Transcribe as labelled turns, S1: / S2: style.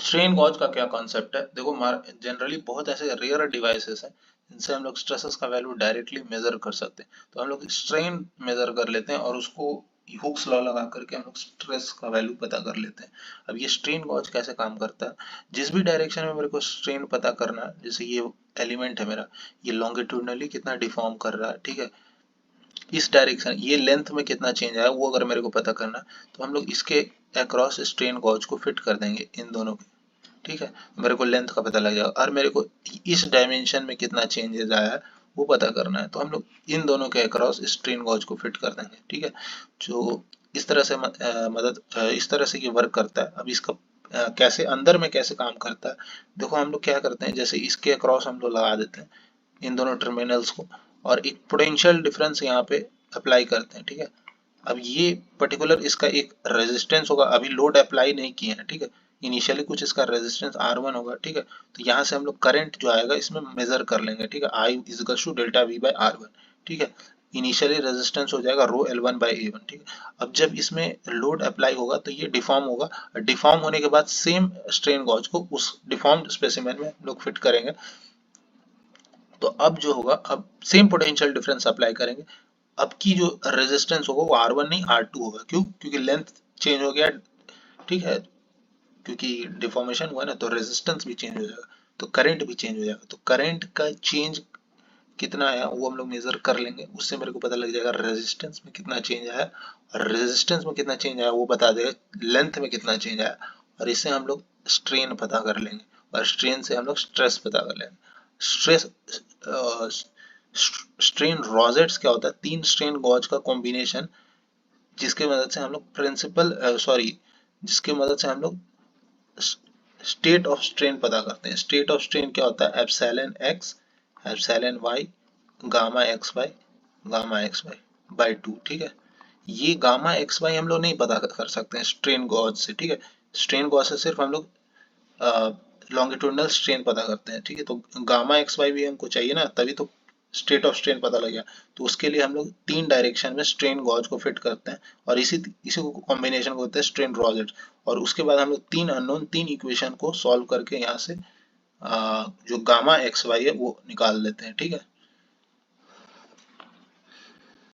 S1: Strain gauge का क्या concept है? देखो, जनरली बहुत ऐसे रेयर डिवाइसेस हैं जिनसे हम लोग स्ट्रेसेस का वैल्यू डायरेक्टली मेजर कर सकते हैं। तो हम लोग स्ट्रेन मेजर कर लेते हैं और उसको हुक्स लॉ लगा करके हम लोग स्ट्रेस का वैल्यू पता कर लेते हैं। अब ये स्ट्रेन गॉज कैसे काम करता है? जिस भी डायरेक्शन में मेरे को स्ट्रेन पता करना है, जैसे ये एलिमेंट है मेरा, ये लॉन्गिट्यूडनली कितना डिफॉर्म कर रहा है, ठीक है, इस डायरेक्शन ये लेंथ में कितना चेंज आया वो अगर मेरे को पता करना है, तो हम लोग इसके अक्रॉस स्ट्रेन गॉज को फिट कर देंगे इन दोनों के, ठीक है। मेरे को लेंथ का पता लग जाएगा और मेरे को इस डायमेंशन में कितना चेंजेस आया है वो पता करना है, तो हम लोग इन दोनों के अक्रॉस स्ट्रेन गॉज को फिट कर देंगे, ठीक है। जो इस तरह से इस तरह से ये वर्क करता है। अब इसका कैसे अंदर में कैसे काम करता है, देखो हम लोग क्या करते हैं, जैसे इसके अक्रॉस हम लोग लगा देते हैं इन दोनों टर्मिनल्स को और एक पोटेंशियल डिफरेंस यहाँ पे अप्लाई करते हैं, ठीक है। अब ये पर्टिकुलर इसका एक रेजिस्टेंस होगा, अभी लोड अप्लाई नहीं किए हैं, ठीक है। इनिशियली कुछ इसका रेजिस्टेंस R1 होगा, ठीक है। तो यहाँ से हम लोग करंट जो आएगा इसमें मेजर कर लेंगे, ठीक है। I is equal to delta V by R1, ठीक है। इनिशियली रेजिस्टेंस हो जाएगा रो L1 बाई A1, ठीक है। अब जब इसमें लोड अप्लाई होगा तो ये डिफॉर्म होगा, डिफॉर्म होने के बाद सेम स्ट्रेन गॉज को उस डिफॉर्म्ड स्पेसिमेन में लोग फिट करेंगे। तो अब जो होगा, अब सेम पोटेंशियल डिफरेंस अप्लाई करेंगे। अब की जो रेजिस्टेंस होगा वो R1 नहीं R2 होगा, क्यों? क्योंकि लेंथ चेंज हो गया, ठीक है। क्योंकि डिफॉर्मेशन हुआ ना, तो रेजिस्टेंस भी चेंज हो जाएगा, तो करंट भी चेंज हो जाएगा। तो करंट का चेंज कितना आया वो हम लोग मेजर कर लेंगे, उससे मेरे को पता लग जाएगा रेजिस्टेंस में कितना चेंज आया, और रेजिस्टेंस में कितना चेंज आया वो बता देगा लेंथ में कितना चेंज आया, और इससे हम लोग स्ट्रेन पता कर लेंगे, और स्ट्रेन से हम लोग स्ट्रेस पता कर लेंगे। स्ट्रेस स्ट्रेन रोजेट्स क्या होता है? तीन स्ट्रेन गॉज का कॉम्बिनेशन, जिसके मदद से हम लोग जिसके मदद से हम लोग स्टेट ऑफ स्ट्रेन पता करते हैं। स्टेट ऑफ स्ट्रेन क्या होता है? Epsilon x, epsilon y, gamma x y by two, ठीक है। ये गामा एक्स वाई हम लोग नहीं पता कर सकते हैं स्ट्रेन गॉज से, ठीक है। स्ट्रेन गॉज से सिर्फ हम लोग लॉन्गिट्यूडनल स्ट्रेन पता करते हैं, ठीक है। तो गामा एक्स वाई भी हमको चाहिए ना, तभी तो स्टेट ऑफ स्ट्रेन पता लग गया। तो उसके लिए हम लोग तीन डायरेक्शन में स्ट्रेन गॉज को फिट करते हैं, और इसी इसी को कॉम्बिनेशन को होता है स्ट्रेन रॉजेट। और उसके बाद हम लोग तीन अननोन तीन इक्वेशन को सॉल्व करके यहाँ से जो गामा एक्स वाई है वो निकाल लेते हैं, ठीक है।